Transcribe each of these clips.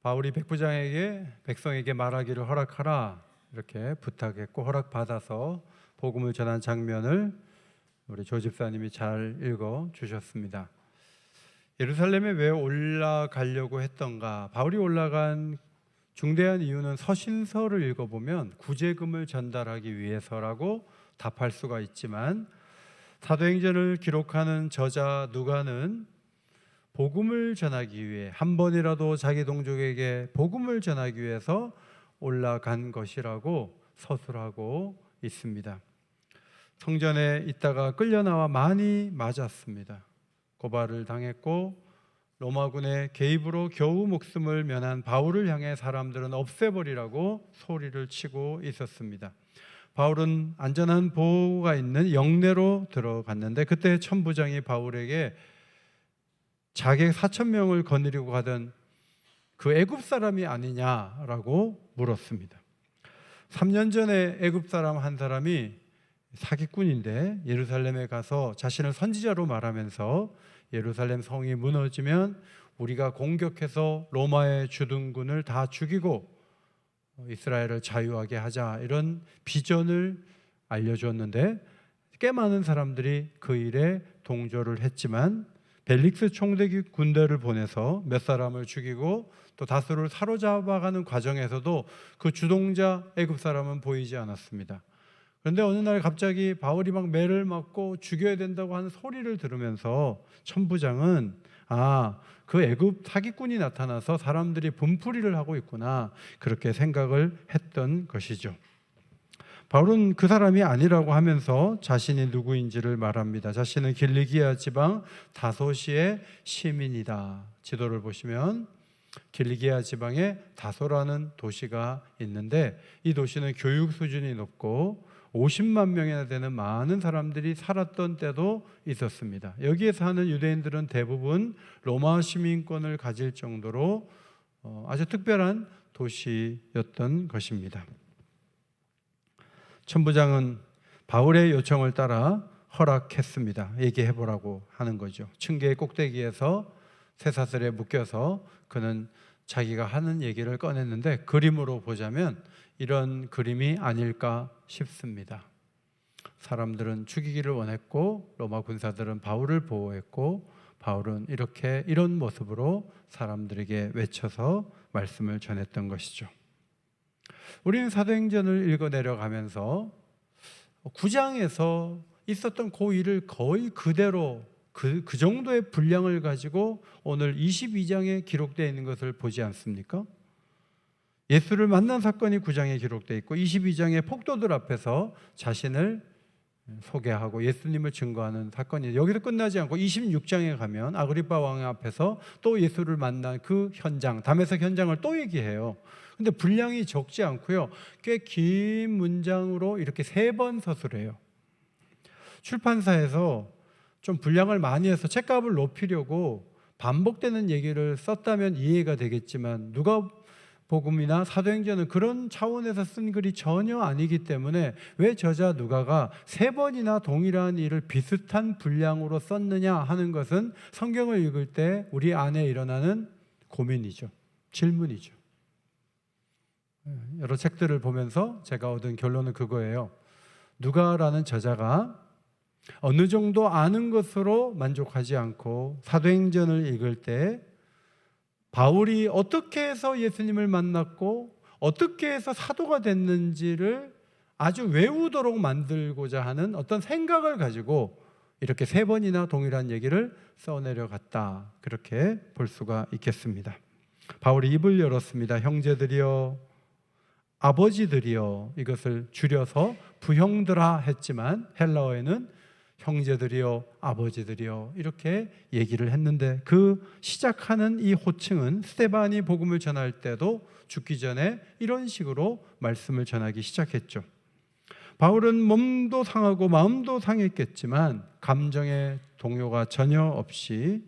바울이 백부장에게 백성에게 말하기를 허락하라 이렇게 부탁했고 허락받아서 복음을 전한 장면을 우리 조 집사님이 잘 읽어 주셨습니다. 예루살렘에 왜 올라가려고 했던가? 바울이 올라간 중대한 이유는 서신서를 읽어보면 구제금을 전달하기 위해서라고 답할 수가 있지만, 사도행전을 기록하는 저자 누가는 복음을 전하기 위해, 한 번이라도 자기 동족에게 복음을 전하기 위해서 올라간 것이라고 서술하고 있습니다. 성전에 있다가 끌려나와 많이 맞았습니다. 고발을 당했고 로마군의 개입으로 겨우 목숨을 면한 바울을 향해 사람들은 없애버리라고 소리를 치고 있었습니다. 바울은 안전한 보호가 있는 영내로 들어갔는데, 그때 천부장이 바울에게 자객 4,000명을 거느리고 가던 그 애굽 사람이 아니냐라고 물었습니다. 3년 전에 애굽 사람 한 사람이 사기꾼인데 예루살렘에 가서 자신을 선지자로 말하면서 예루살렘 성이 무너지면 우리가 공격해서 로마의 주둔군을 다 죽이고 이스라엘을 자유하게 하자, 이런 비전을 알려주었는데 꽤 많은 사람들이 그 일에 동조를 했지만 벨릭스 총대기 군대를 보내서 몇 사람을 죽이고 또 다수를 사로잡아가는 과정에서도 그 주동자 애굽 사람은 보이지 않았습니다. 그런데 어느 날 갑자기 바울이 막 매를 맞고 죽여야 된다고 하는 소리를 들으면서 천부장은 그 애굽 사기꾼이 나타나서 사람들이 분풀이를 하고 있구나, 그렇게 생각을 했던 것이죠. 바울은 그 사람이 아니라고 하면서 자신이 누구인지를 말합니다. 자신은 길리기아 지방 다소시의 시민이다. 지도를 보시면 길리기아 지방에 다소라는 도시가 있는데, 이 도시는 교육 수준이 높고 50만 명이나 되는 많은 사람들이 살았던 때도 있었습니다. 여기에 사는 유대인들은 대부분 로마 시민권을 가질 정도로 아주 특별한 도시였던 것입니다. 천부장은 바울의 요청을 따라 허락했습니다. 얘기해보라고 하는 거죠. 층계의 꼭대기에서 쇠사슬에 묶여서 그는 자기가 하는 얘기를 꺼냈는데, 그림으로 보자면 이런 그림이 아닐까 싶습니다. 사람들은 죽이기를 원했고 로마 군사들은 바울을 보호했고, 바울은 이런 모습으로 사람들에게 외쳐서 말씀을 전했던 것이죠. 우리는 사도행전을 읽어 내려가면서 9장에서 있었던 그 일을 거의 그대로 그 정도의 분량을 가지고 오늘 22장에 기록되어 있는 것을 보지 않습니까? 예수를 만난 사건이 9장에 기록되어 있고 22장에 폭도들 앞에서 자신을 소개하고 예수님을 증거하는 사건이 여기서 끝나지 않고 26장에 가면 아그리파 왕 앞에서 또 예수를 만난 그 현장, 다메섹 현장을 또 얘기해요. 근데 분량이 적지 않고요, 꽤 긴 문장으로 이렇게 3번 서술해요. 출판사에서 좀 분량을 많이 해서 책값을 높이려고 반복되는 얘기를 썼다면 이해가 되겠지만, 누가복음이나 사도행전은 그런 차원에서 쓴 글이 전혀 아니기 때문에 왜 저자 누가가 3번이나 동일한 일을 비슷한 분량으로 썼느냐 하는 것은 성경을 읽을 때 우리 안에 일어나는 고민이죠. 질문이죠. 여러 책들을 보면서 제가 얻은 결론은 그거예요. 누가라는 저자가 어느 정도 아는 것으로 만족하지 않고 사도행전을 읽을 때 바울이 어떻게 해서 예수님을 만났고 어떻게 해서 사도가 됐는지를 아주 외우도록 만들고자 하는 어떤 생각을 가지고 이렇게 3번이나 동일한 얘기를 써내려갔다, 그렇게 볼 수가 있겠습니다. 바울이 입을 열었습니다. 형제들이여, 아버지들이여, 이것을 줄여서 부형들아 했지만 헬라어에는 형제들이여, 아버지들이여 이렇게 얘기를 했는데, 그 시작하는 이 호칭은 스데반이 복음을 전할 때도 죽기 전에 이런 식으로 말씀을 전하기 시작했죠. 바울은 몸도 상하고 마음도 상했겠지만 감정의 동요가 전혀 없이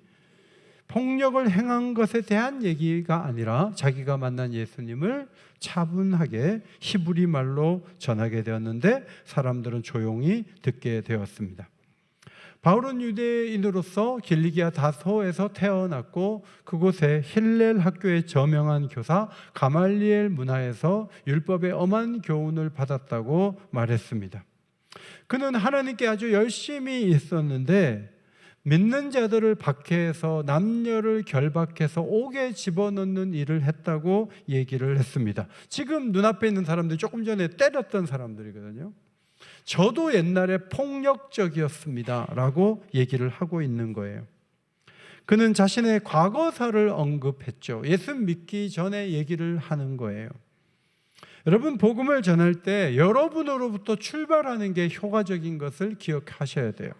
폭력을 행한 것에 대한 얘기가 아니라 자기가 만난 예수님을 차분하게 히브리 말로 전하게 되었는데 사람들은 조용히 듣게 되었습니다. 바울은 유대인으로서 길리기아 다소에서 태어났고 그곳에 힐렐 학교에 저명한 교사 가말리엘 문화에서 율법의 엄한 교훈을 받았다고 말했습니다. 그는 하나님께 아주 열심히 있었는데 믿는 자들을 박해해서 남녀를 결박해서 옥에 집어넣는 일을 했다고 얘기를 했습니다. 지금 눈앞에 있는 사람들이 조금 전에 때렸던 사람들이거든요. 저도 옛날에 폭력적이었습니다 라고 얘기를 하고 있는 거예요. 그는 자신의 과거사를 언급했죠. 예수 믿기 전에 얘기를 하는 거예요. 여러분, 복음을 전할 때 여러분으로부터 출발하는 게 효과적인 것을 기억하셔야 돼요.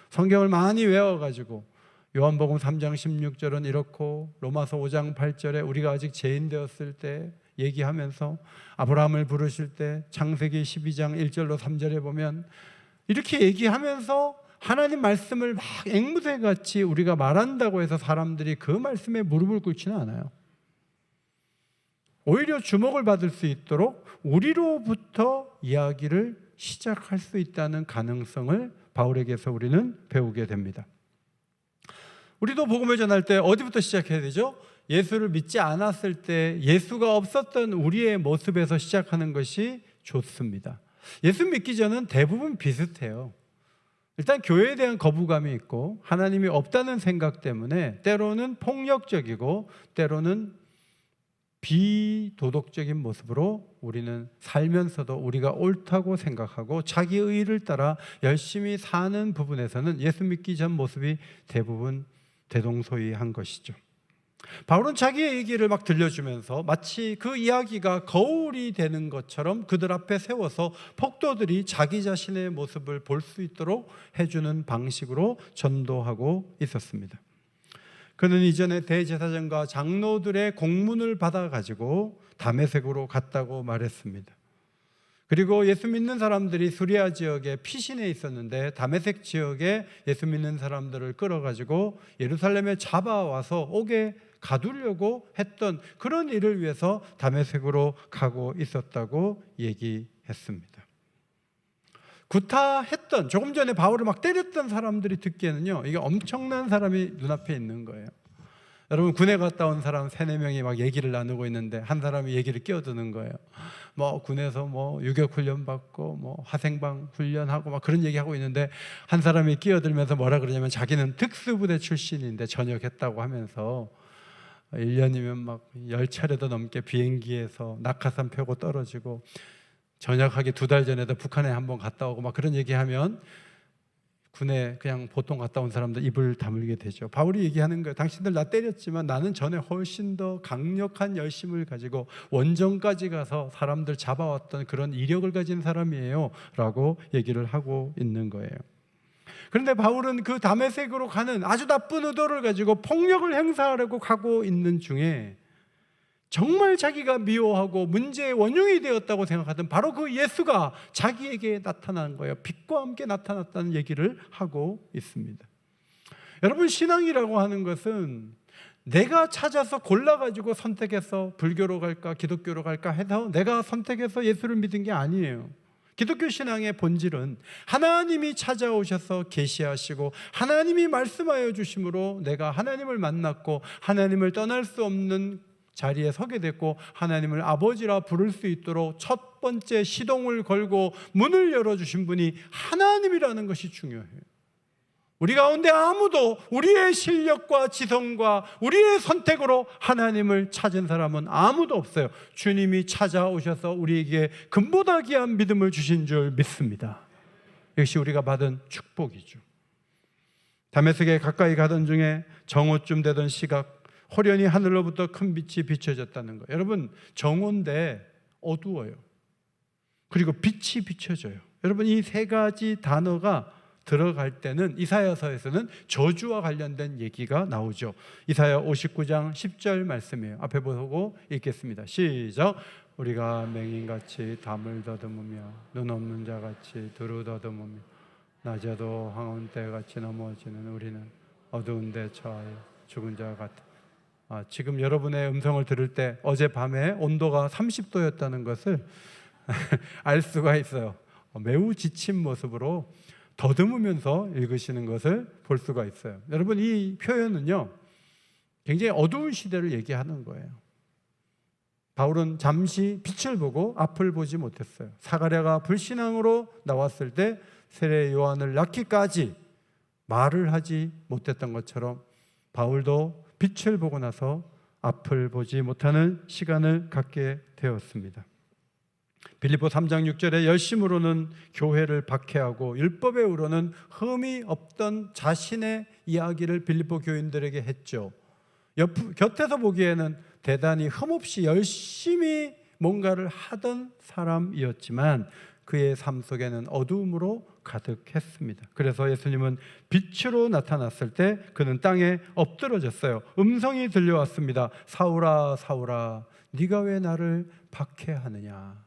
성경을 많이 외워가지고 요한복음 3장 16절은 이렇고 로마서 5장 8절에 우리가 아직 죄인 되었을 때 얘기하면서 아브라함을 부르실 때 창세기 12장 1절로 3절에 보면 이렇게 얘기하면서 하나님 말씀을 막 앵무새같이 우리가 말한다고 해서 사람들이 그 말씀에 무릎을 꿇지는 않아요. 오히려 주목을 받을 수 있도록 우리로부터 이야기를 시작할 수 있다는 가능성을 바울에게서 우리는 배우게 됩니다. 우리도 복음을 전할 때 어디부터 시작해야 되죠? 예수를 믿지 않았을 때 예수가 없었던 우리의 모습에서 시작하는 것이 좋습니다. 예수 믿기 전은 대부분 비슷해요. 일단 교회에 대한 거부감이 있고 하나님이 없다는 생각 때문에 때로는 폭력적이고 때로는 비도덕적인 모습으로 우리는 살면서도 우리가 옳다고 생각하고 자기 의의를 따라 열심히 사는 부분에서는 예수 믿기 전 모습이 대부분 대동소이한 것이죠. 바울은 자기의 얘기를 막 들려주면서 마치 그 이야기가 거울이 되는 것처럼 그들 앞에 세워서 폭도들이 자기 자신의 모습을 볼 수 있도록 해주는 방식으로 전도하고 있었습니다. 그는 이전에 대제사장과 장로들의 공문을 받아가지고 다메섹으로 갔다고 말했습니다. 그리고 예수 믿는 사람들이 수리아 지역에 피신해 있었는데 다메섹 지역에 예수 믿는 사람들을 끌어가지고 예루살렘에 잡아와서 옥에 가두려고 했던 그런 일을 위해서 다메섹으로 가고 있었다고 얘기했습니다. 구타했던, 조금 전에 바울을 막 때렸던 사람들이 듣기에는요, 이게 엄청난 사람이 눈앞에 있는 거예요. 여러분, 군에 갔다 온 사람 3-4명이 막 얘기를 나누고 있는데 한 사람이 얘기를 끼어드는 거예요. 뭐 군에서 뭐 유격 훈련 받고 뭐 화생방 훈련하고 막 그런 얘기하고 있는데 한 사람이 끼어들면서 뭐라 그러냐면 자기는 특수부대 출신인데 전역했다고 하면서 1년이면 막 10차례도 넘게 비행기에서 낙하산 펴고 떨어지고 전역하기 2달 전에도 북한에 한번 갔다 오고 막 그런 얘기하면 군에 그냥 보통 갔다 온 사람들 입을 다물게 되죠. 바울이 얘기하는 거예요. 당신들 나 때렸지만 나는 전에 훨씬 더 강력한 열심을 가지고 원정까지 가서 사람들 잡아왔던 그런 이력을 가진 사람이에요 라고 얘기를 하고 있는 거예요. 그런데 바울은 그 다메섹으로 가는 아주 나쁜 의도를 가지고 폭력을 행사하려고 가고 있는 중에 정말 자기가 미워하고 문제의 원흉이 되었다고 생각하던 바로 그 예수가 자기에게 나타난 거예요. 빛과 함께 나타났다는 얘기를 하고 있습니다. 여러분, 신앙이라고 하는 것은 내가 찾아서 골라가지고 선택해서 불교로 갈까 기독교로 갈까 해서 내가 선택해서 예수를 믿은 게 아니에요. 기독교 신앙의 본질은 하나님이 찾아오셔서 계시하시고 하나님이 말씀하여 주심으로 내가 하나님을 만났고 하나님을 떠날 수 없는 자리에 서게 됐고 하나님을 아버지라 부를 수 있도록 첫 번째 시동을 걸고 문을 열어주신 분이 하나님이라는 것이 중요해요. 우리 가운데 아무도 우리의 실력과 지성과 우리의 선택으로 하나님을 찾은 사람은 아무도 없어요. 주님이 찾아오셔서 우리에게 금보다 귀한 믿음을 주신 줄 믿습니다. 역시 우리가 받은 축복이죠. 다메섹에 가까이 가던 중에 정오쯤 되던 시각 호련히 하늘로부터 큰 빛이 비춰졌다는 거예요. 여러분, 정오인데 어두워요. 그리고 빛이 비춰져요. 여러분, 이 3가지 단어가 들어갈 때는 이사야서에서는 저주와 관련된 얘기가 나오죠. 이사야 59장 10절 말씀이에요. 앞에 보고 읽겠습니다. 시작. 우리가 맹인같이 담을 더듬으며 눈 없는 자같이 두루 더듬으며 낮에도 황혼때같이 넘어지는 우리는 어두운 데 처하여 죽은 자 같아. 지금 여러분의 음성을 들을 때 어젯밤에 온도가 30도였다는 것을 알 수가 있어요. 매우 지친 모습으로 더듬으면서 읽으시는 것을 볼 수가 있어요. 여러분, 이 표현은요, 굉장히 어두운 시대를 얘기하는 거예요. 바울은 잠시 빛을 보고 앞을 보지 못했어요. 사가랴가 불신앙으로 나왔을 때 세례 요한을 낳기까지 말을 하지 못했던 것처럼 바울도 빛을 보고 나서 앞을 보지 못하는 시간을 갖게 되었습니다. 빌립보 3장 6절에 열심으로는 교회를 박해하고 율법의 의로는 흠이 없던 자신의 이야기를 빌립보 교인들에게 했죠. 곁에서 보기에는 대단히 흠없이 열심히 뭔가를 하던 사람이었지만 그의 삶 속에는 어두움으로 가득했습니다. 그래서 예수님은 빛으로 나타났을 때 그는 땅에 엎드러졌어요. 음성이 들려왔습니다. 사울아, 사울아, 네가 왜 나를 박해하느냐.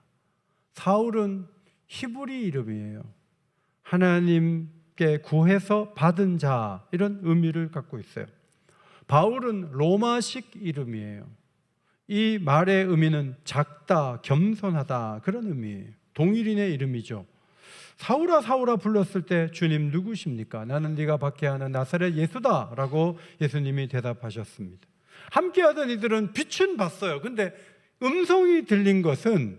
사울은 히브리 이름이에요. 하나님께 구해서 받은 자, 이런 의미를 갖고 있어요. 바울은 로마식 이름이에요. 이 말의 의미는 작다, 겸손하다, 그런 의미예요. 동일인의 이름이죠. 사울아, 사울아 불렀을 때 주님 누구십니까? 나는 네가 박해하는 나사렛 예수다 라고 예수님이 대답하셨습니다. 함께하던 이들은 빛은 봤어요. 근데 음성이 들린 것은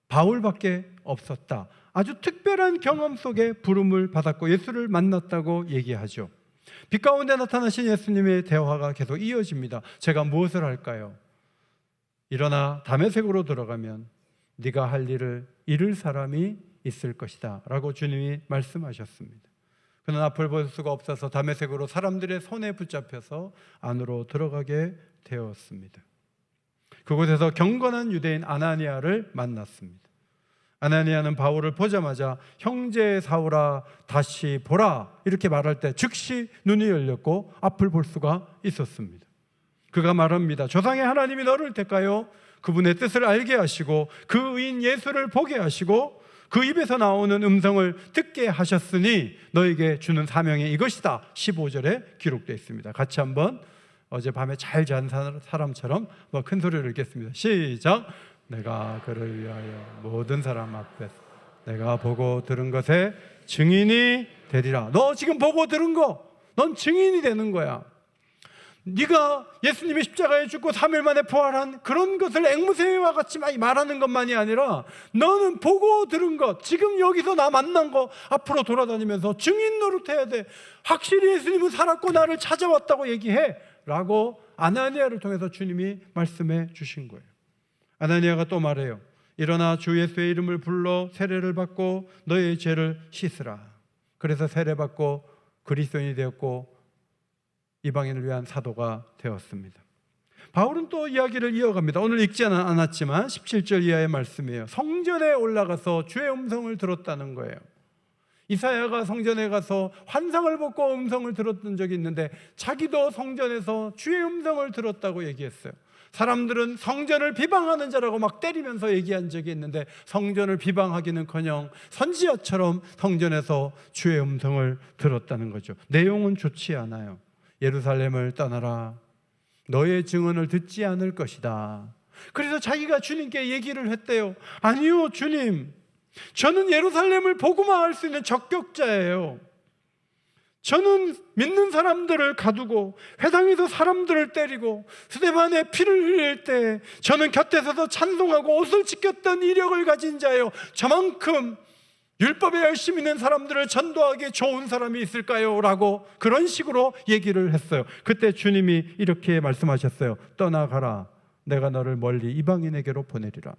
바울밖에 없었다. 아주 특별한 경험 속에 부름을 받았고 예수를 만났다고 얘기하죠. 빛 가운데 나타나신 예수님의 대화가 계속 이어집니다. 제가 무엇을 할까요? 일어나 다메섹으로 들어가면 네가 할 일을 이룰 사람이 있을 것이다 라고 주님이 말씀하셨습니다. 그는 앞을 볼 수가 없어서 다메섹으로 사람들의 손에 붙잡혀서 안으로 들어가게 되었습니다. 그곳에서 경건한 유대인 아나니아를 만났습니다. 아나니아는 바울을 보자마자 형제 사울아 다시 보라 이렇게 말할 때 즉시 눈이 열렸고 앞을 볼 수가 있었습니다. 그가 말합니다. 조상의 하나님이 너를 택하여 그분의 뜻을 알게 하시고 그 의인 예수를 보게 하시고 그 입에서 나오는 음성을 듣게 하셨으니 너에게 주는 사명이 이것이다. 15절에 기록되어 있습니다. 같이 한번 어젯밤에 잘 잔 사람처럼 큰 소리를 읽겠습니다. 시작. 내가 그를 위하여 모든 사람 앞에서 내가 보고 들은 것에 증인이 되리라. 너 지금 보고 들은 거, 넌 증인이 되는 거야. 네가 예수님이 십자가에 죽고 3일 만에 부활한 그런 것을 앵무새와 같이 말하는 것만이 아니라 너는 보고 들은 것, 지금 여기서 나 만난 거 앞으로 돌아다니면서 증인 노릇해야 돼. 확실히 예수님은 살았고 나를 찾아왔다고 얘기해 라고 아나니아를 통해서 주님이 말씀해 주신 거예요. 아나니아가 또 말해요. 일어나 주 예수의 이름을 불러 세례를 받고 너의 죄를 씻으라. 그래서 세례받고 그리스도인이 되었고 이방인을 위한 사도가 되었습니다. 바울은 또 이야기를 이어갑니다. 오늘 읽지는 않았지만 17절 이하의 말씀이에요. 성전에 올라가서 주의 음성을 들었다는 거예요. 이사야가 성전에 가서 환상을 보고 음성을 들었던 적이 있는데 자기도 성전에서 주의 음성을 들었다고 얘기했어요. 사람들은 성전을 비방하는 자라고 막 때리면서 얘기한 적이 있는데 성전을 비방하기는커녕 선지자처럼 성전에서 주의 음성을 들었다는 거죠. 내용은 좋지 않아요. 예루살렘을 떠나라. 너의 증언을 듣지 않을 것이다. 그래서 자기가 주님께 얘기를 했대요. 아니요, 주님. 저는 예루살렘을 보고만 할 수 있는 적격자예요. 저는 믿는 사람들을 가두고 회당에서 사람들을 때리고 스데반에 피를 흘릴 때 저는 곁에 서서 찬송하고 옷을 찢겼던 이력을 가진 자예요. 저만큼 율법에 열심히 있는 사람들을 전도하기에 좋은 사람이 있을까요? 라고 그런 식으로 얘기를 했어요. 그때 주님이 이렇게 말씀하셨어요. 떠나가라. 내가 너를 멀리 이방인에게로 보내리라.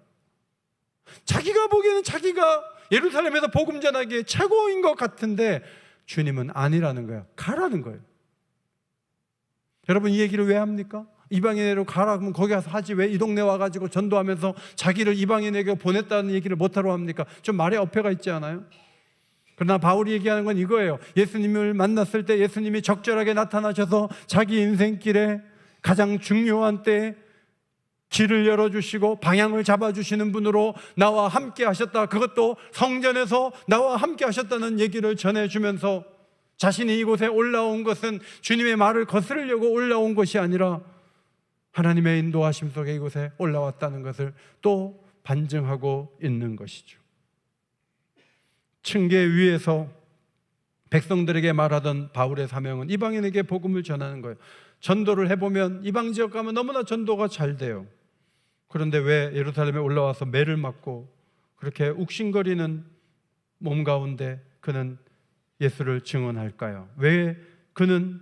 자기가 보기에는 자기가 예루살렘에서 복음 전하기에 최고인 것 같은데 주님은 아니라는 거예요. 가라는 거예요. 여러분 이 얘기를 왜 합니까? 이방인에게로 가라 그러면 거기 가서 하지 왜 이 동네 와가지고 전도하면서 자기를 이방인에게 보냈다는 얘기를 못하러 합니까? 좀 말에 어폐가 있지 않아요? 그러나 바울이 얘기하는 건 이거예요. 예수님을 만났을 때 예수님이 적절하게 나타나셔서 자기 인생길에 가장 중요한 때에 길을 열어주시고 방향을 잡아주시는 분으로 나와 함께 하셨다. 그것도 성전에서 나와 함께 하셨다는 얘기를 전해주면서 자신이 이곳에 올라온 것은 주님의 말을 거스르려고 올라온 것이 아니라 하나님의 인도하심 속에 이곳에 올라왔다는 것을 또 반증하고 있는 것이죠. 층계 위에서 백성들에게 말하던 바울의 사명은 이방인에게 복음을 전하는 거예요. 전도를 해보면 이방 지역 가면 너무나 전도가 잘 돼요. 그런데 왜 예루살렘에 올라와서 매를 맞고 그렇게 욱신거리는 몸 가운데 그는 예수를 증언할까요? 왜 그는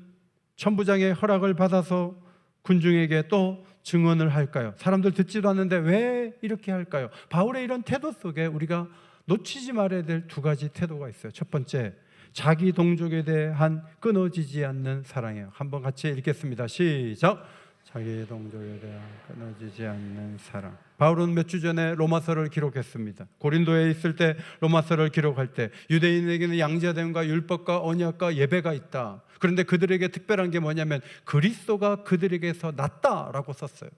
천부장의 허락을 받아서 군중에게 또 증언을 할까요? 사람들 듣지도 않는데 왜 이렇게 할까요? 바울의 이런 태도 속에 우리가 놓치지 말아야 될 두 가지 태도가 있어요. 첫 번째, 자기 동족에 대한 끊어지지 않는 사랑이에요. 한번 같이 읽겠습니다. 시작. 자기 동족에 대한 끊어지지 않는 사랑. 바울은 몇 주 전에 로마서를 기록했습니다. 고린도에 있을 때 로마서를 기록할 때 유대인에게는 양자됨과 율법과 언약과 예배가 있다. 그런데 그들에게 특별한 게 뭐냐면 그리스도가 그들에게서 낫다라고 썼어요.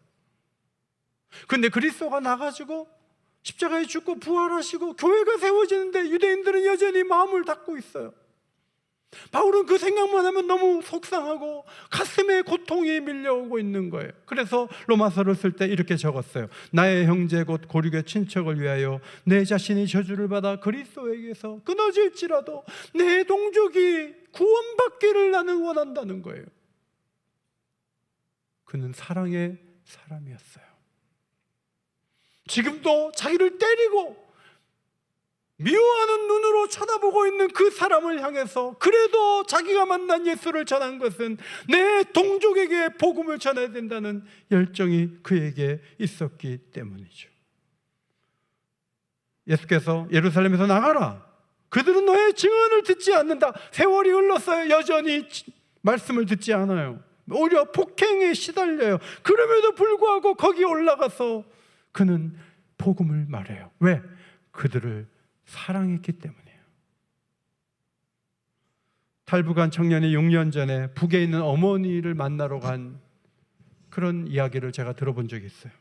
그런데 그리스도가 나가지고 십자가에 죽고 부활하시고 교회가 세워지는데 유대인들은 여전히 마음을 닫고 있어요. 바울은 그 생각만 하면 너무 속상하고 가슴에 고통이 밀려오고 있는 거예요. 그래서 로마서를 쓸 때 이렇게 적었어요. 나의 형제 곧 고륙의 친척을 위하여 내 자신이 저주를 받아 그리스도에게서 끊어질지라도 내 동족이 구원받기를 나는 원한다는 거예요. 그는 사랑의 사람이었어요. 지금도 자기를 때리고 미워하는 눈으로 쳐다보고 있는 그 사람을 향해서 그래도 자기가 만난 예수를 전한 것은 내 동족에게 복음을 전해야 된다는 열정이 그에게 있었기 때문이죠. 예수께서 예루살렘에서 나가라. 그들은 너의 증언을 듣지 않는다. 세월이 흘렀어요. 여전히 말씀을 듣지 않아요. 오히려 폭행에 시달려요. 그럼에도 불구하고 거기 올라가서 그는 복음을 말해요. 왜? 그들을 사랑했기 때문이에요. 탈북한 청년이 6년 전에 북에 있는 어머니를 만나러 간 그런 이야기를 제가 들어본 적이 있어요.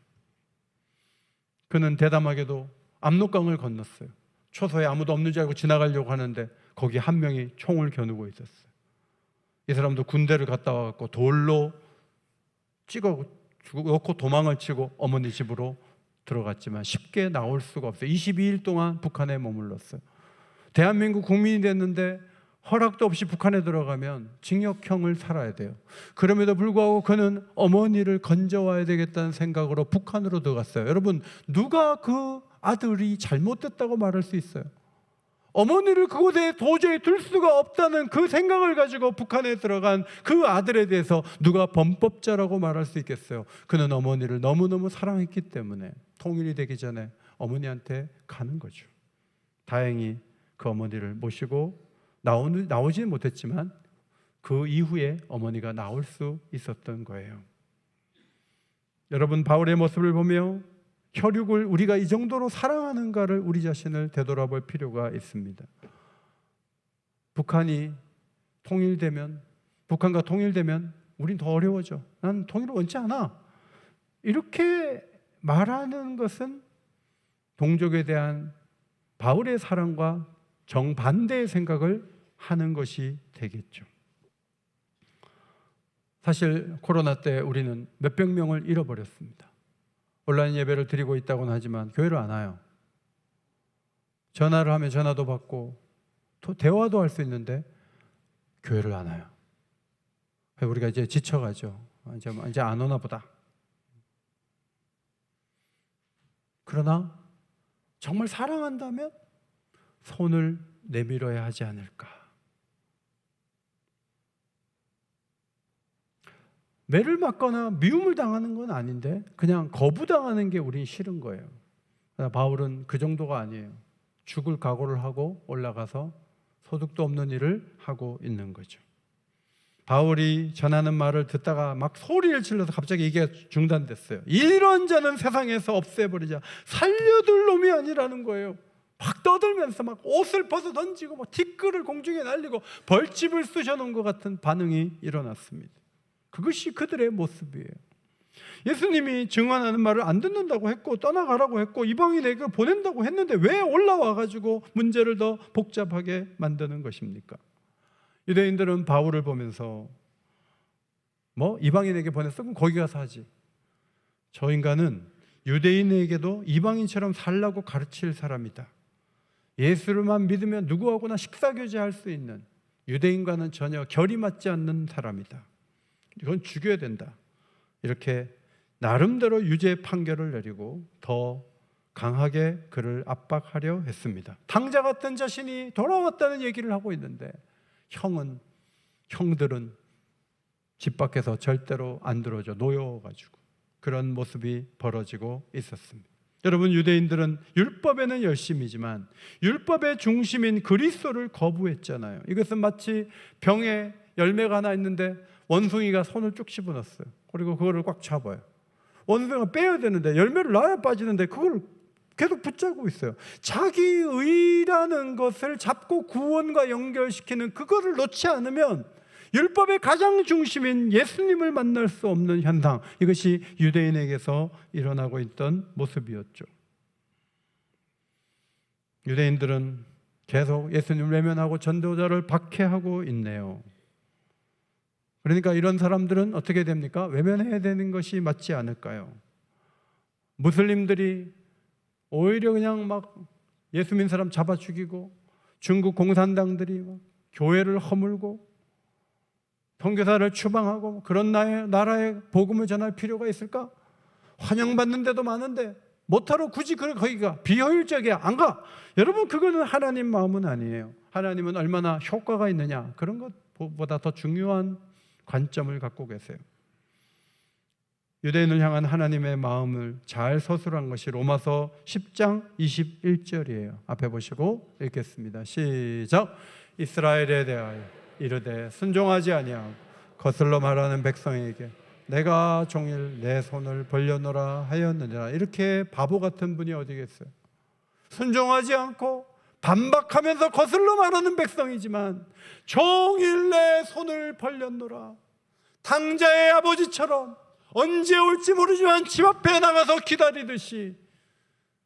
그는 대담하게도 압록강을 건넜어요. 초소에 아무도 없는 줄 알고 지나가려고 하는데 거기 한 명이 총을 겨누고 있었어요. 이 사람도 군대를 갔다 와서 돌로 찍어 놓고 도망을 치고 어머니 집으로 들어갔지만 쉽게 나올 수가 없어요. 22일 동안 북한에 머물렀어요. 대한민국 국민이 됐는데 허락도 없이 북한에 들어가면 징역형을 살아야 돼요. 그럼에도 불구하고 그는 어머니를 건져와야 되겠다는 생각으로 북한으로 들어갔어요. 여러분, 누가 그 아들이 잘못됐다고 말할 수 있어요? 어머니를 그곳에 도저히 둘 수가 없다는 그 생각을 가지고 북한에 들어간 그 아들에 대해서 누가 범법자라고 말할 수 있겠어요? 그는 어머니를 너무너무 사랑했기 때문에 통일이 되기 전에 어머니한테 가는 거죠. 다행히 그 어머니를 모시고 나오지는 못했지만 그 이후에 어머니가 나올 수 있었던 거예요. 여러분, 바울의 모습을 보며 혈육을 우리가 이 정도로 사랑하는가를 우리 자신을 되돌아볼 필요가 있습니다. 북한과 통일되면 우린 더 어려워져. 난 통일을 원치 않아. 이렇게 말하는 것은 동족에 대한 바울의 사랑과 정반대의 생각을 하는 것이 되겠죠. 사실 코로나 때 우리는 몇백 명을 잃어버렸습니다. 온라인 예배를 드리고 있다고는 하지만 교회를 안 와요. 전화를 하면 전화도 받고 또 대화도 할 수 있는데 교회를 안 와요. 우리가 이제 지쳐가죠. 이제 안 오나 보다. 그러나 정말 사랑한다면 손을 내밀어야 하지 않을까. 매를 맞거나 미움을 당하는 건 아닌데 그냥 거부당하는 게 우린 싫은 거예요. 바울은 그 정도가 아니에요. 죽을 각오를 하고 올라가서 소득도 없는 일을 하고 있는 거죠. 바울이 전하는 말을 듣다가 막 소리를 질러서 갑자기 얘기가 중단됐어요. 이런 자는 세상에서 없애버리자. 살려둘 놈이 아니라는 거예요. 막 떠들면서 막 옷을 벗어 던지고 막 티끌을 공중에 날리고 벌집을 쑤셔놓은 것 같은 반응이 일어났습니다. 그것이 그들의 모습이에요. 예수님이 증언하는 말을 안 듣는다고 했고 떠나가라고 했고 이방인에게 보낸다고 했는데 왜 올라와가지고 문제를 더 복잡하게 만드는 것입니까? 유대인들은 바울을 보면서 이방인에게 보냈어? 그럼 거기 가서 하지. 저 인간은 유대인에게도 이방인처럼 살라고 가르칠 사람이다. 예수를만 믿으면 누구하고나 식사교제할 수 있는, 유대인과는 전혀 결이 맞지 않는 사람이다. 이건 죽여야 된다. 이렇게 나름대로 유죄 판결을 내리고 더 강하게 그를 압박하려 했습니다. 당자 같은 자신이 돌아왔다는 얘기를 하고 있는데 형들은 집 밖에서 절대로 안 들어오죠. 놓여가지고 그런 모습이 벌어지고 있었습니다. 여러분, 유대인들은 율법에는 열심이지만 율법의 중심인 그리스도를 거부했잖아요. 이것은 마치 병에 열매가 하나 있는데 원숭이가 손을 쭉 집어넣었어요. 그리고 그거를 꽉 잡아요. 원숭이가 빼야 되는데 열매를 놔야 빠지는데 그걸 계속 붙잡고 있어요. 자기 의라는 것을 잡고 구원과 연결시키는 그거를 놓지 않으면 율법의 가장 중심인 예수님을 만날 수 없는 현상, 이것이 유대인에게서 일어나고 있던 모습이었죠. 유대인들은 계속 예수님을 외면하고 전도자를 박해하고 있네요. 그러니까 이런 사람들은 어떻게 됩니까? 외면해야 되는 것이 맞지 않을까요? 무슬림들이 오히려 그냥 막 예수 믿는 사람 잡아 죽이고, 중국 공산당들이 막 교회를 허물고 선교사를 추방하고, 그런 나라에 복음을 전할 필요가 있을까? 환영받는 데도 많은데 못하러 굳이 거기가 비효율적이야, 안 가. 여러분, 그거는 하나님 마음은 아니에요. 하나님은 얼마나 효과가 있느냐, 그런 것보다 더 중요한 관점을 갖고 계세요. 유대인을 향한 하나님의 마음을 잘 서술한 것이 로마서 10장 21절이에요. 앞에 보시고 읽겠습니다. 시작. 이스라엘에 대하여 이르되 순종하지 아니하고 거슬러 말하는 백성에게 내가 종일 내 손을 벌려놓으라 하였느니라. 이렇게 바보 같은 분이 어디 계세요? 순종하지 않고 반박하면서 거슬러 말하는 백성이지만 종일 내 손을 벌려놓으라. 당자의 아버지처럼 언제 올지 모르지만 집 앞에 나가서 기다리듯이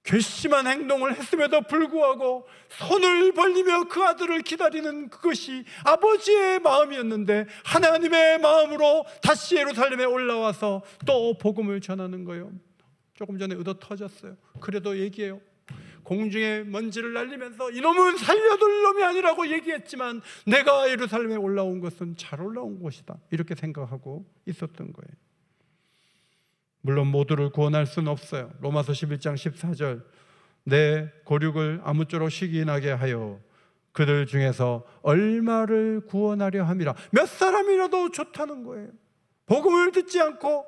괘씸한 행동을 했음에도 불구하고 손을 벌리며 그 아들을 기다리는 그것이 아버지의 마음이었는데, 하나님의 마음으로 다시 예루살렘에 올라와서 또 복음을 전하는 거예요. 조금 전에 의도 터졌어요. 그래도 얘기해요. 공중에 먼지를 날리면서 이놈은 살려둘 놈이 아니라고 얘기했지만 내가 예루살렘에 올라온 것은 잘 올라온 것이다, 이렇게 생각하고 있었던 거예요. 물론 모두를 구원할 수는 없어요. 로마서 11장 14절 내 고륙을 아무쪼록 시기나게 하여 그들 중에서 얼마를 구원하려 함이라. 몇 사람이라도 좋다는 거예요. 복음을 듣지 않고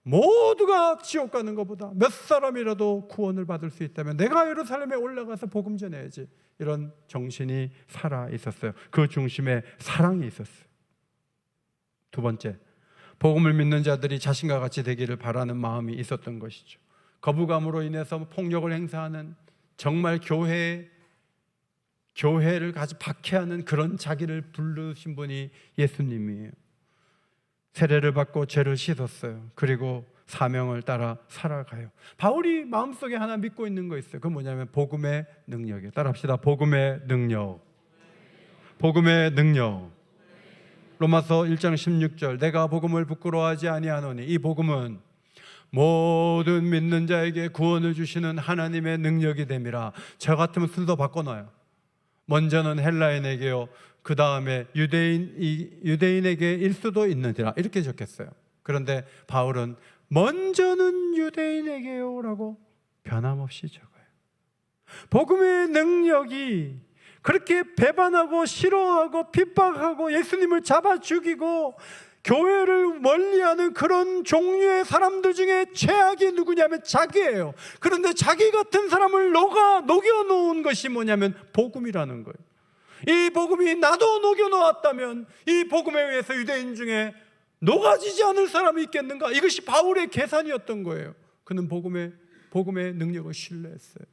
모두가 지옥 가는 것보다 몇 사람이라도 구원을 받을 수 있다면 내가 예루살렘에 올라가서 복음 전해야지, 이런 정신이 살아 있었어요. 그 중심에 사랑이 있었어요. 두 번째, 복음을 믿는 자들이 자신과 같이 되기를 바라는 마음이 있었던 것이죠. 거부감으로 인해서 폭력을 행사하는, 정말 교회를 아주 박해하는 그런 자기를 부르신 분이 예수님이에요. 세례를 받고 죄를 씻었어요. 그리고 사명을 따라 살아가요. 바울이 마음속에 하나 믿고 있는 거 있어요. 그건 뭐냐면 복음의 능력이에요. 따라합시다. 복음의 능력. 복음의 능력. 로마서 1장 16절 내가 복음을 부끄러워하지 아니하노니 이 복음은 모든 믿는 자에게 구원을 주시는 하나님의 능력이 됨이라. 저 같으면 순서 바꿔놔요. 먼저는 헬라인에게요, 그 다음에 유대인에게일 수도 있느니라, 이렇게 적혔어요. 그런데 바울은 먼저는 유대인에게요 라고 변함없이 적어요. 복음의 능력이 그렇게 배반하고 싫어하고 핍박하고 예수님을 잡아 죽이고 교회를 멀리하는 그런 종류의 사람들 중에 최악이 누구냐면 자기예요. 그런데 자기 같은 사람을 녹여놓은 것이 뭐냐면 복음이라는 거예요. 이 복음이 나도 녹여놓았다면 이 복음에 의해서 유대인 중에 녹아지지 않을 사람이 있겠는가? 이것이 바울의 계산이었던 거예요. 그는 복음의 능력을 신뢰했어요.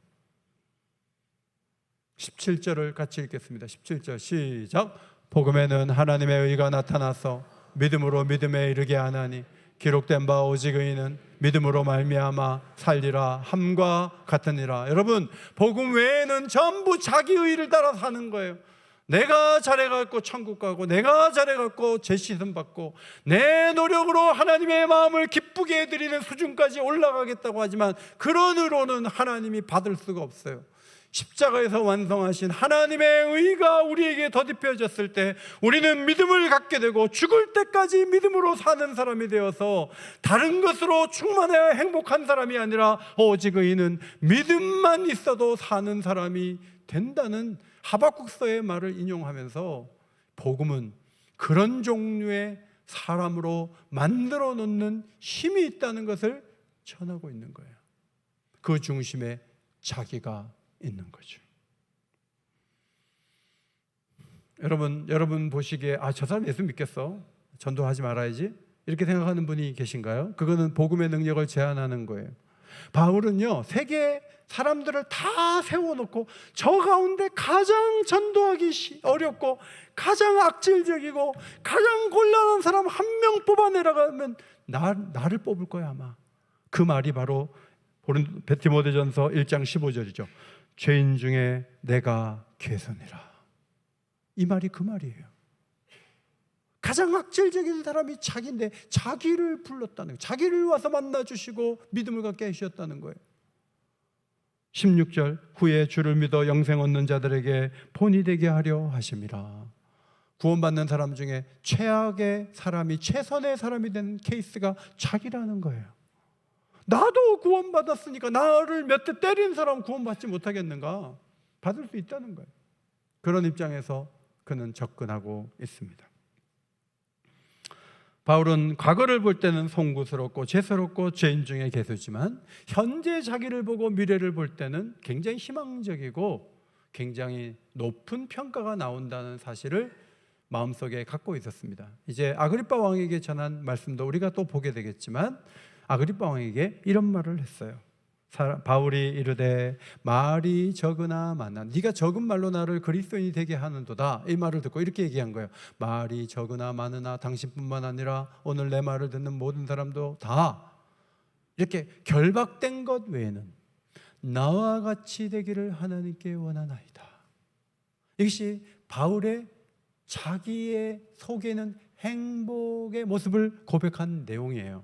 17절을 같이 읽겠습니다. 17절 시작. 복음에는 하나님의 의가 나타나서 믿음으로 믿음에 이르게 하나니 기록된 바 오직 의인은 믿음으로 말미암아 살리라 함과 같으니라. 여러분, 복음 외에는 전부 자기 의를 따라 사는 거예요. 내가 잘해갖고 천국 가고, 내가 잘해갖고 제시선 받고, 내 노력으로 하나님의 마음을 기쁘게 해드리는 수준까지 올라가겠다고 하지만 그런 의로는 하나님이 받을 수가 없어요. 십자가에서 완성하신 하나님의 의가 우리에게 덧입혀졌을 때 우리는 믿음을 갖게 되고 죽을 때까지 믿음으로 사는 사람이 되어서 다른 것으로 충만해야 행복한 사람이 아니라 오직 의인은 믿음만 있어도 사는 사람이 된다는 하박국서의 말을 인용하면서 복음은 그런 종류의 사람으로 만들어 놓는 힘이 있다는 것을 전하고 있는 거예요. 그 중심에 자기가 있는 거죠. 여러분 보시기에 저 사람 예수 믿겠어? 전도하지 말아야지? 이렇게 생각하는 분이 계신가요? 그거는 복음의 능력을 제한하는 거예요. 바울은요, 세계 사람들을 다 세워놓고 저 가운데 가장 전도하기 어렵고 가장 악질적이고 가장 곤란한 사람 한 명 뽑아내라고 하면 나를 뽑을 거야 아마. 그 말이 바로 디모데전서 1장 15절이죠. 죄인 중에 내가 괴선이라. 이 말이 그 말이에요. 가장 악질적인 사람이 자기인데 자기를 불렀다는 거예요. 자기를 와서 만나주시고 믿음을 갖게 하셨다는 거예요. 16절 후에 주를 믿어 영생 얻는 자들에게 본이 되게 하려 하심이라. 구원받는 사람 중에 최악의 사람이 최선의 사람이 된 케이스가 자기라는 거예요. 나도 구원받았으니까 나를 몇 대 때린 사람 구원받지 못하겠는가? 받을 수 있다는 거예요. 그런 입장에서 그는 접근하고 있습니다. 바울은 과거를 볼 때는 송구스럽고 죄스럽고 죄인 중에 괴수지만 현재 자기를 보고 미래를 볼 때는 굉장히 희망적이고 굉장히 높은 평가가 나온다는 사실을 마음속에 갖고 있었습니다. 이제 아그리빠 왕에게 전한 말씀도 우리가 또 보게 되겠지만 아그리빠 왕에게 이런 말을 했어요. 바울이 이르되 말이 적으나 많나 네가 적은 말로 나를 그리스도인이 되게 하는도다. 이 말을 듣고 이렇게 얘기한 거예요. 말이 적으나 많으나 당신뿐만 아니라 오늘 내 말을 듣는 모든 사람도 다 이렇게 결박된 것 외에는 나와 같이 되기를 하나님께 원하나이다. 이것이 바울의 자기의 속에는 행복의 모습을 고백한 내용이에요.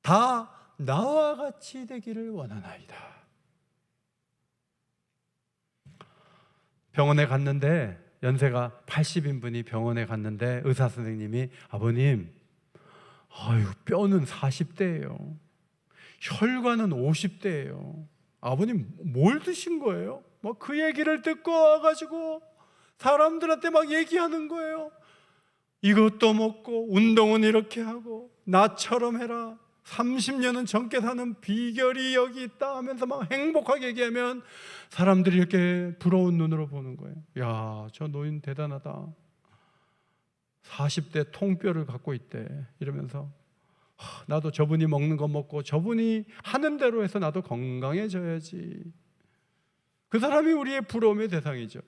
다 나와 같이 되기를 원하나이다. 병원에 갔는데 연세가 80인 분이 병원에 갔는데 의사 선생님이 아버님 뼈는 40대예요. 혈관은 50대예요. 아버님 뭘 드신 거예요? 그 얘기를 듣고 와가지고 사람들한테 막 얘기하는 거예요. 이것도 먹고 운동은 이렇게 하고 나처럼 해라. 30년은 젊게 사는 비결이 여기 있다 하면서 막 행복하게 얘기하면 사람들이 이렇게 부러운 눈으로 보는 거예요. 야, 저 노인 대단하다. 40대 통뼈를 갖고 있대. 이러면서 나도 저분이 먹는 거 먹고 저분이 하는 대로 해서 나도 건강해져야지. 그 사람이 우리의 부러움의 대상이죠.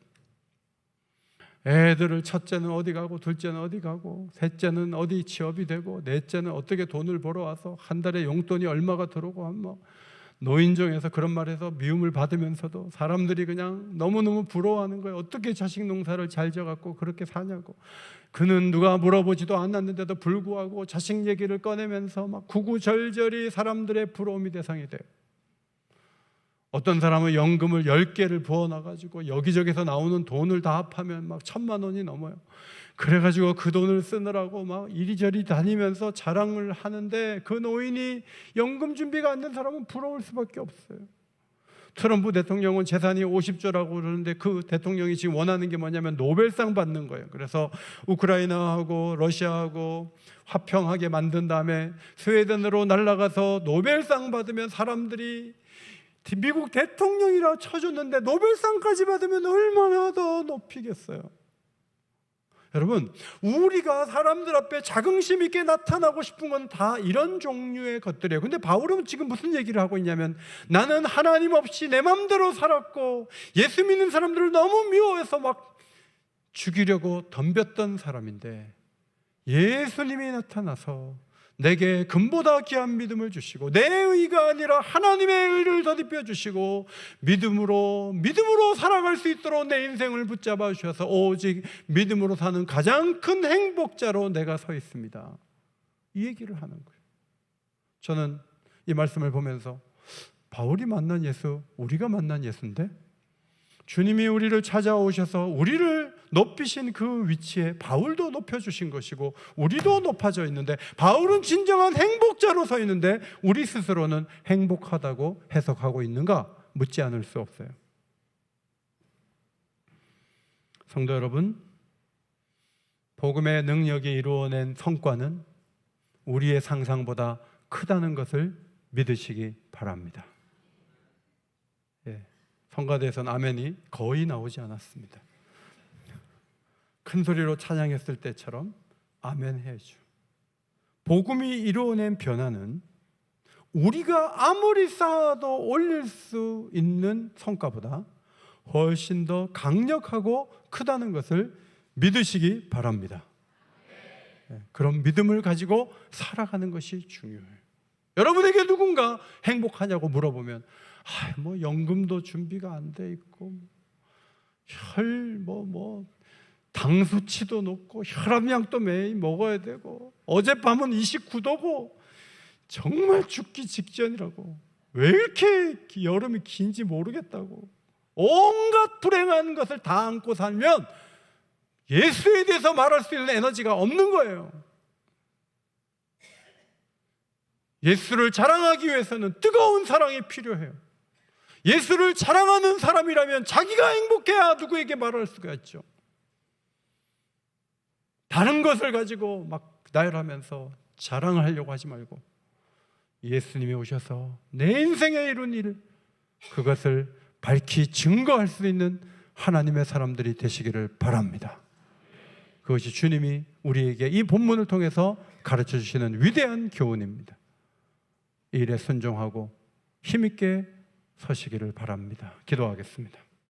애들을 첫째는 어디 가고 둘째는 어디 가고 셋째는 어디 취업이 되고 넷째는 어떻게 돈을 벌어와서 한 달에 용돈이 얼마가 들어오고 노인정에서 그런 말해서 미움을 받으면서도 사람들이 그냥 너무너무 부러워하는 거예요. 어떻게 자식 농사를 잘 져갖고 그렇게 사냐고. 그는 누가 물어보지도 않았는데도 불구하고 자식 얘기를 꺼내면서 막 구구절절히 사람들의 부러움이 대상이 돼요. 어떤 사람은 연금을 10개를 부어놔가지고 여기저기서 나오는 돈을 다 합하면 막 1,000만 원이 넘어요. 그래가지고 그 돈을 쓰느라고 막 이리저리 다니면서 자랑을 하는데 그 노인이 연금 준비가 안 된 사람은 부러울 수밖에 없어요. 트럼프 대통령은 재산이 50조라고 그러는데 그 대통령이 지금 원하는 게 뭐냐면 노벨상 받는 거예요. 그래서 우크라이나하고 러시아하고 화평하게 만든 다음에 스웨덴으로 날아가서 노벨상 받으면 사람들이 미국 대통령이라 쳐줬는데 노벨상까지 받으면 얼마나 더 높이겠어요. 여러분, 우리가 사람들 앞에 자긍심 있게 나타나고 싶은 건 다 이런 종류의 것들이에요. 근데 바울은 지금 무슨 얘기를 하고 있냐면 나는 하나님 없이 내 맘대로 살았고 예수 믿는 사람들을 너무 미워해서 막 죽이려고 덤볐던 사람인데 예수님이 나타나서 내게 금보다 귀한 믿음을 주시고 내 의가 아니라 하나님의 의를 덧입혀 주시고 믿음으로 살아갈 수 있도록 내 인생을 붙잡아 주셔서 오직 믿음으로 사는 가장 큰 행복자로 내가 서 있습니다. 이 얘기를 하는 거예요. 저는 이 말씀을 보면서 바울이 만난 예수, 우리가 만난 예수인데, 주님이 우리를 찾아오셔서 우리를 높이신 그 위치에 바울도 높여주신 것이고 우리도 높아져 있는데, 바울은 진정한 행복자로 서 있는데 우리 스스로는 행복하다고 해석하고 있는가 묻지 않을 수 없어요. 성도 여러분, 복음의 능력이 이루어낸 성과는 우리의 상상보다 크다는 것을 믿으시기 바랍니다. 성가대에서는 아멘이 거의 나오지 않았습니다. 큰 소리로 찬양했을 때처럼 아멘 해야죠. 복음이 이루어낸 변화는 우리가 아무리 쌓아도 올릴 수 있는 성과보다 훨씬 더 강력하고 크다는 것을 믿으시기 바랍니다. 그런 믿음을 가지고 살아가는 것이 중요해요. 여러분에게 누군가 행복하냐고 물어보면 뭐 연금도 준비가 안 돼 있고 당 수치도 높고 혈압약도 매일 먹어야 되고 어젯밤은 29도고 정말 죽기 직전이라고, 왜 이렇게 여름이 긴지 모르겠다고 온갖 불행한 것을 다 안고 살면 예수에 대해서 말할 수 있는 에너지가 없는 거예요. 예수를 자랑하기 위해서는 뜨거운 사랑이 필요해요. 예수를 자랑하는 사람이라면 자기가 행복해야 누구에게 말할 수가 있죠. 다른 것을 가지고 막 나열하면서 자랑을 하려고 하지 말고 예수님이 오셔서 내 인생에 이룬 일, 그것을 밝히 증거할 수 있는 하나님의 사람들이 되시기를 바랍니다. 그것이 주님이 우리에게 이 본문을 통해서 가르쳐 주시는 위대한 교훈입니다. 이 일에 순종하고 힘있게 서시기를 바랍니다. 기도하겠습니다.